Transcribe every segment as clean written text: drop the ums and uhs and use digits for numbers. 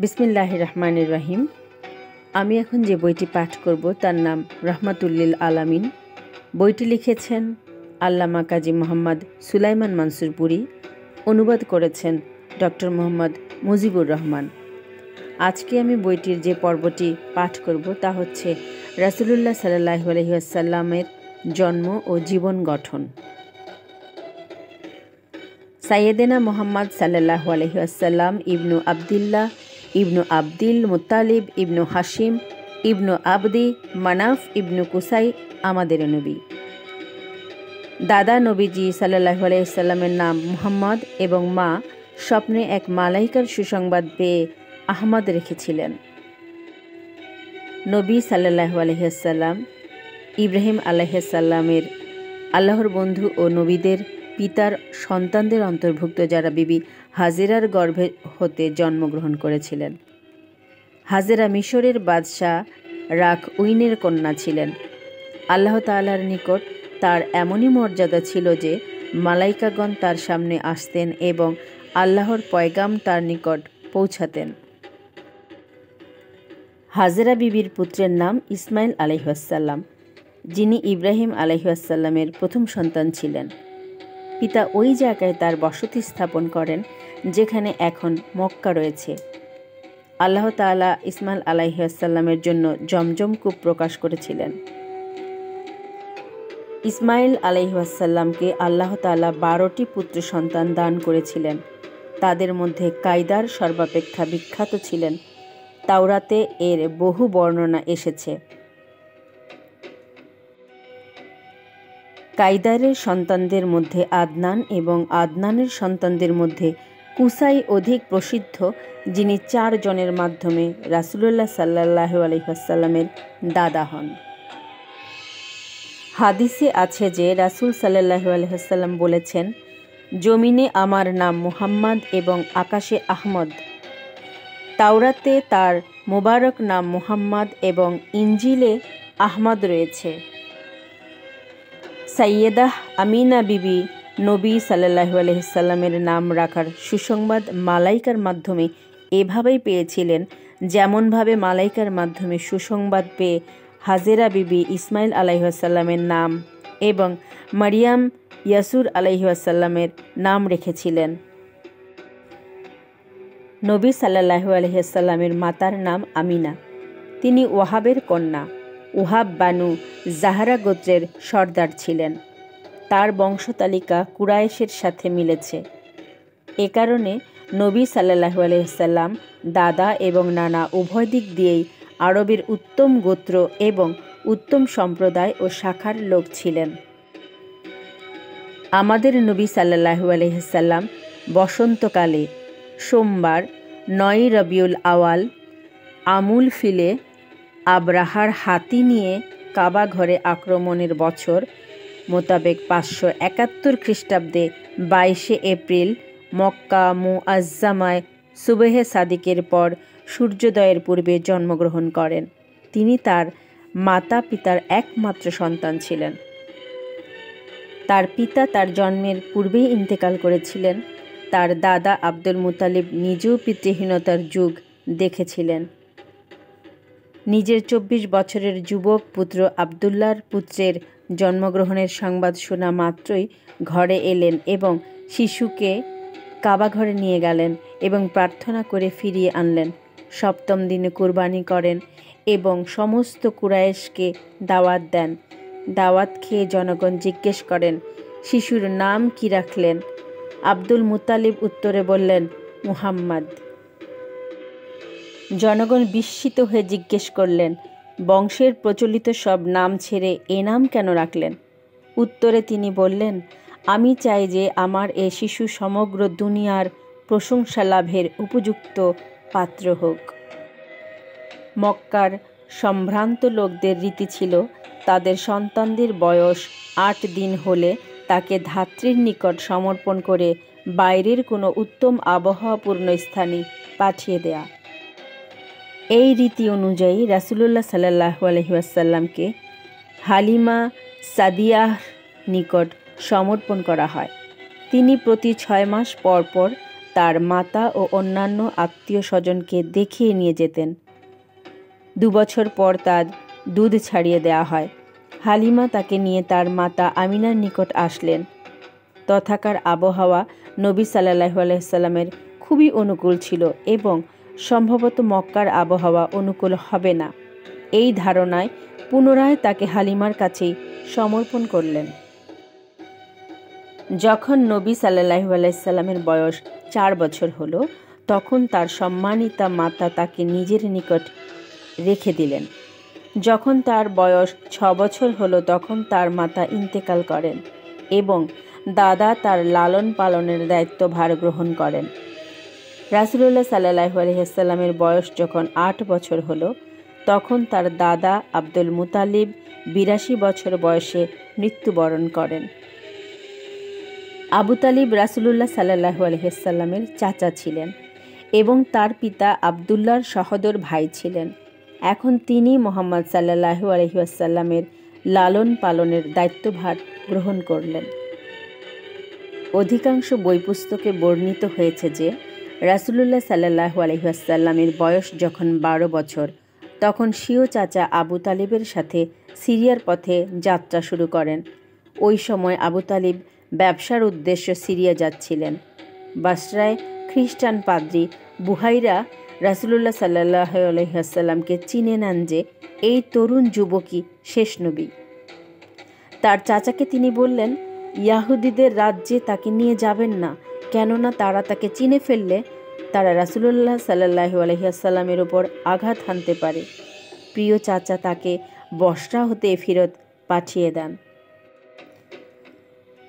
বিসমিল্লাহির রহমানির রহিম। আমি এখন যে বইটি পাঠ করব তার নাম রহমাতুল্লিল আলামিন। বইটি লিখেছেন আল্লামা কাজী মোহাম্মদ সুলাইমান মানসুরপুরি, অনুবাদ করেছেন ডক্টর মোহাম্মদ মুজিবুর রহমান। আজকে আমি বইটির যে পর্বটি পাঠ করব তা হচ্ছে রাসূলুল্লাহ সাল্লাল্লাহু আলাইহি ওয়াসাল্লামের জন্ম ও জীবন গঠন। সাইয়েদেনা মোহাম্মদ সাল্লাল্লাহু আলাইহি ওয়াসাল্লাম ইবনু আবদিল্লাহ ইবনু আব্দিল মুত্তালিব ইবনু হাশিম ইবনু আবদি মানাফ ইবনু কুসাই আমাদের নবী। দাদা নবীজি সাল্লাল্লাহু আলাইহি ওয়াসাল্লামের নাম মুহাম্মদ এবং মা স্বপ্নে এক মালাইকার সুসংবাদ পেয়ে আহমদ রেখেছিলেন। নবী সাল্লাল্লাহু আলাইহি ওয়াসাল্লাম ইব্রাহিম আলাইহিস সালামের আল্লাহর বন্ধু ও নবীদের পিতার সন্তানদের অন্তর্ভুক্ত যারা বিবি হাজেরার গর্ভে হতে জন্মগ্রহণ করেছিলেন। হাজেরা মিশরের বাদশাহ রাখ উইনের কন্যা ছিলেন। আল্লাহ তাআলার নিকট তার এমনই মর্যাদা ছিল যে মালাইকাগণ তার সামনে আসতেন এবং আল্লাহর পয়গাম তার নিকট পৌঁছাতেন। হাজেরা বিবির পুত্রের নাম ইসমাইল আলাইহিস সালাম, যিনি ইব্রাহিম আলাইহিস সালামের প্রথম সন্তান ছিলেন। পিতা ওই জায়গায় তার বসতি স্থাপন করেন যেখানে এখন মক্কা রয়েছে। আল্লাহ তাআলা ইসমাইল আলাইহিস সালামের জন্য জমজম কূপ প্রকাশ করেছিলেন। ইসমাইল আলাইহিস সালামকে আল্লাহ তাআলা 12টি পুত্র সন্তান দান করেছিলেন। তাদের মধ্যে কায়দার সর্বাপেক্ষা বিখ্যাত ছিলেন। তাওরাতে এর বহু বর্ণনা এসেছে। কায়দারের সন্তানদের মধ্যে আদনান এবং আদনানের সন্তানদের মধ্যে কুসাই অধিক প্রসিদ্ধ, যিনি 4 জনের মাধ্যমে রাসূলুল্লাহ সাল্লাল্লাহু আলাইহি ওয়াসাল্লামের দাদা হন। হাদিসে আছে যে রাসূল সাল্লাল্লাহু আলাইহি ওয়াসাল্লাম বলেছেন, জমিনে আমার নাম মুহাম্মদ এবং আকাশে আহমদ। তাওরাতে তার মোবারক নাম মুহাম্মদ এবং ইনজিলে আহমদ রয়েছে। সাইয়েদাহ আমিনা বিবি নবী সাল্লাল্লাহু আলাইহি সাল্লামের নাম রাখার সুসংবাদ মালাইকার মাধ্যমে এভাবেই পেয়েছিলেন যেমনভাবে মালাইকার মাধ্যমে সুসংবাদ পেয়ে হাজেরা বিবি ইসমাইল আলাইহিস সালামের নাম এবং মারিয়াম ইয়াসুর আলাইহিস সালামের নাম রেখেছিলেন। নবী সাল্লাল্লাহু আলাইহি সাল্লামের মাতার নাম আমিনা। তিনি ওয়াহাবের কন্যা। ওহাব বানু জাহরা গোত্রের সর্দার ছিলেন। তার বংশতালিকা কুরাইশের সাথে মিলেছে। এ কারণে নবী সাল্লাল্লাহু আলাইহি সাল্লাম দাদা এবং নানা উভয় দিক দিয়েই আরবের উত্তম গোত্র এবং উত্তম সম্প্রদায় ও শাখার লোক ছিলেন। আমাদের নবী সাল্লাল্লাহু আলাইহি সাল্লাম বসন্তকালে সোমবার 9 রবিউল আওয়াল আমুল ফিলে আবরাহার হাতি নিয়ে কাবা ঘরে আক্রমণের বছর মোতাবেক 571 খ্রিস্টাব্দে 22 এপ্রিল মক্কা মুআজ্জামায় সুবহে সাদিকের পর সূর্যোদয়ের পূর্বে জন্মগ্রহণ করেন। তিনি তার মাতা পিতার একমাত্র সন্তান ছিলেন। তার পিতা তার জন্মের পূর্বেই ইন্তেকাল করেছিলেন। তার দাদা আব্দুল মুত্তালিব নিজেও পিতৃহীনতার যুগ দেখেছিলেন। নিজের 24 বছরের যুবক পুত্র আবদুল্লাহর পুত্রের জন্মগ্রহণের সংবাদ শোনা মাত্রই ঘরে এলেন এবং শিশুকে কাবা ঘরে নিয়ে গেলেন এবং প্রার্থনা করে ফিরিয়ে আনলেন। 7ম দিনে কুরবানি করেন এবং সমস্ত কুরাইশকে দাওয়াত দেন। দাওয়াত খেয়ে জনগণ জিজ্ঞেস করেন, শিশুর নাম কি রাখলেন? আব্দুল মুত্তালিব উত্তরে বললেন, মুহাম্মদ। জনগণ বিস্মিত হয়ে জিজ্ঞেস করলেন, বংশের প্রচলিত সব নাম ছেড়ে এ নাম কেন রাখলেন? উত্তরে তিনি বললেন, আমি চাই যে আমার এ শিশু সমগ্র দুনিয়ার প্রশংসা লাভের উপযুক্ত পাত্র হোক। মক্কার সম্ভ্রান্ত লোকদের রীতি ছিল তাদের সন্তানদের বয়স 8 দিন হলে তাকে ধাত্রীর নিকট সমর্পণ করে বাইরের কোনো উত্তম আবহাওয়াপূর্ণ স্থানে পাঠিয়ে দেয়া। এই রীতি অনুযায়ী রাসূলুল্লাহ সাল্লাল্লাহু আলাইহি ওয়াসাল্লামকে হালিমা সাদিয়ার নিকট সমর্পণ করা হয়। তিনি প্রতি 6 মাস পর পর তার মাতা ও অন্যান্য আত্মীয় স্বজনকে দেখিয়ে নিয়ে যেতেন। 2 বছর পর তার দুধ ছাড়িয়ে দেওয়া হয়। হালিমা তাকে নিয়ে তার মাতা আমিনার নিকট আসলেন। তথাকার আবহাওয়া নবী সাল্লাল্লাহু আলাইহি সাল্লামের খুবই অনুকূল ছিল এবং সম্ভবত মক্কার আবহাওয়া অনুকূল হবে না। এই ধারণায় পুনরায় তাকে হালিমার কাছেই সমর্পণ করলেন। যখন নবী সাল্লাল্লাহু আলাইহি সাল্লামের বয়স 4 বছর হলো, তখন তার সম্মানিতা মাতা তাকে নিজের নিকট রেখে দিলেন। যখন তার বয়স 6 বছর হলো, তখন তার মাতা ইন্তেকাল করেন এবং দাদা তার লালন পালনের দায়িত্বভার গ্রহণ করেন। রাসূলুল্লাহ সাল্লাল্লাহু আলাইহি সাল্লামের বয়স যখন 8 বছর হলো, তখন তার দাদা আব্দুল মুতালিব 82 বছর বয়সে মৃত্যুবরণ করেন। আবু তালিব রাসূলুল্লাহ সাল্লাল্লাহু আলাইহি সাল্লামের চাচা ছিলেন এবং তার পিতা আবদুল্লাহর সহোদর ভাই ছিলেন। এখন তিনি মুহাম্মদ সাল্লাল্লাহু আলাইহি ওয়াসাল্লামের লালন পালনের দায়িত্বভার গ্রহণ করলেন। অধিকাংশ বই পুস্তকে বর্ণিত হয়েছে যে রাসূলুল্লাহ সাল্লাল্লাহু আলাইহি ওয়াসাল্লামের বয়স যখন 12 বছর, তখন স্বীয় চাচা আবু তালিবের সাথে সিরিয়ার পথে যাত্রা শুরু করেন। ওই সময় আবু তালিব ব্যবসার উদ্দেশ্যে সিরিয়া যাচ্ছিলেন। বাসরায় খ্রিস্টান পাদ্রী বুহাইরা রাসূলুল্লাহ সাল্লাল্লাহু আলাইহি ওয়াসাল্লামকে চিনে নেন যে এই তরুণ যুবকই শেষ নবী। তার চাচাকে তিনি বললেন, ইয়াহুদীদের রাজ্যে তাকে নিয়ে যাবেন না, কেননা তারা তাকে চিনে ফেললে তারা রাসূলুল্লাহ সাল্লাল্লাহু আলাইহি ওয়াসাল্লামের উপর আঘাত হানতে পারে। প্রিয় চাচা তাকে বসরা হতে ফেরত পাঠিয়ে দেন।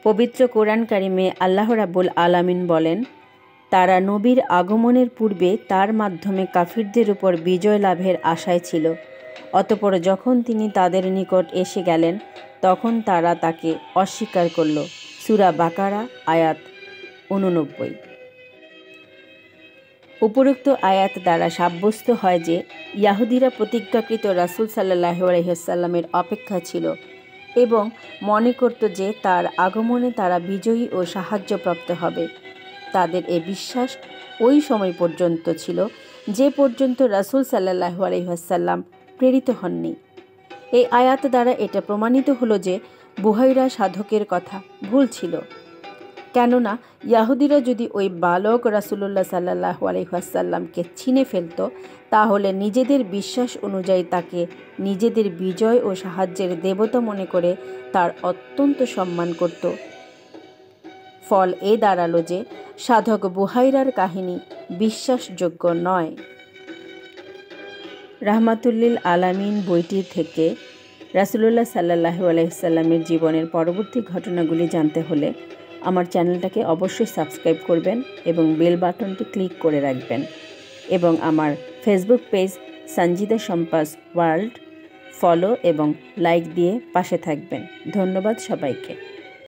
পবিত্র কোরআন কারিমে আল্লাহ রাব্বুল আলামিন বলেন, তারা নবীর আগমনের পূর্বে তার মাধ্যমে কাফিরদের উপর বিজয় লাভের আশায় ছিল। অতঃপর যখন তিনি তাদের নিকট এসে গেলেন, তখন তারা তাকে অস্বীকার করল। সূরা বাকারা আয়াত 89। উপরোক্ত আয়াত দ্বারা সাব্যস্ত হয় যে ইয়াহুদীরা প্রতিজ্ঞাকৃত রাসূল সাল্লাল্লাহু আলাইহি ওয়াসাল্লামের অপেক্ষা ছিল এবং মনে করত যে তার আগমনে তারা বিজয়ী ও সাহায্যপ্রাপ্ত হবে। তাদের এ বিশ্বাস ওই সময় পর্যন্ত ছিল যে পর্যন্ত রাসূল সাল্লাল্লাহু আলাইহি ওয়াসাল্লাম প্রেরিত হননি। এই আয়াত দ্বারা এটা প্রমাণিত হলো যে বুহাইরা সাধকের কথা ভুল ছিল, কেননা ইয়াহুদীরা যদি ওই বালক রাসূলুল্লাহ সাল্লাল্লাহু আলাইহি ওয়াসাল্লামকে চিনে ফেলত, তাহলে নিজেদের বিশ্বাস অনুযায়ী তাকে নিজেদের বিজয় ও সাহায্যের দেবতা মনে করে তার অত্যন্ত সম্মান করত। ফল এ দাঁড়ালো যে সাধক বুহাইরার কাহিনী বিশ্বাসযোগ্য নয়। রাহমাতুল্লিল আলামিন বইটি থেকে রাসূলুল্লাহ সাল্লাল্লাহু আলাইহি ওয়াসাল্লামের জীবনের পরবর্তী ঘটনাগুলি জানতে হলে আমার চ্যানেলটাকে অবশ্যই সাবস্ক্রাইব করবেন এবং বেল বাটনটি ক্লিক করে রাখবেন এবং আমার ফেসবুক পেজ সঞ্জিদা সম্পাস ওয়ার্ল্ড ফলো এবং লাইক দিয়ে পাশে থাকবেন। ধন্যবাদ সবাইকে।